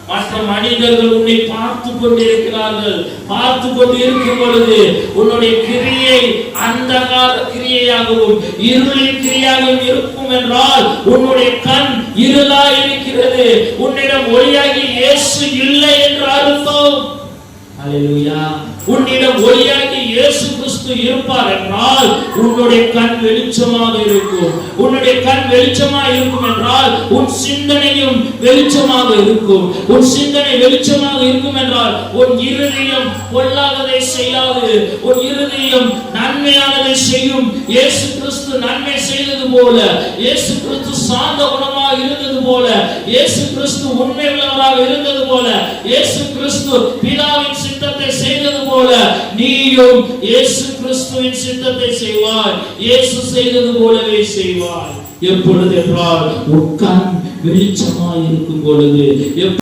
மற்ற மனிதர்கள் உன்னை பார்த்து கொண்டிருக்கிறார்கள். பார்த்து கொண்டு இருக்கும் பொழுது உன்னுடைய கிரியை அந்தகார கிரியையாகவும் இருளின் கிரியாகவும் இருக்கும் என்றால் உன்னுடைய கண் இருளா இருக்கிறது. உன்னிடம் ஒளியாகி இயேசு இல்லை என்று அர்த்தம். அல்லேலூயா. உன்னிடம் ஒளியாகி இயேசு கிறிஸ்து இருப்பார் என்றால் உன்னுடைய கண் வெளிச்சமாக இருக்கும். உன்னுடைய கண் வெளிச்சமாக இருக்கும் என்றால் உன் சிந்தனையும் வெளிச்சமாக இருக்கும். உன் சிந்தனை வெளிச்சமாக இருக்கும் என்றால் உன் இருதயம் பொல்லாததை செய்யாது. உன் இருதயம் நன்மையானதை செய்யும். இயேசு கிறிஸ்து நன்மை செய்தது போல, இயேசு கிறிஸ்து சாந்த குணமாக இருந்தது போல, இயேசு கிறிஸ்து உண்மை உள்ளவராக இருந்தது போல, இயேசு கிறிஸ்து பிதாவின் சித்தத்தை செய்தது போல நீயும் இயேசு கிறிஸ்துவின் சித்தத்தை செய்வாய். இயேசு செய்தது போலவே செய்வாய். எப்பொழுது என்றால் உன் கண் வெளிச்சமாய் இருக்கும் பொழுது.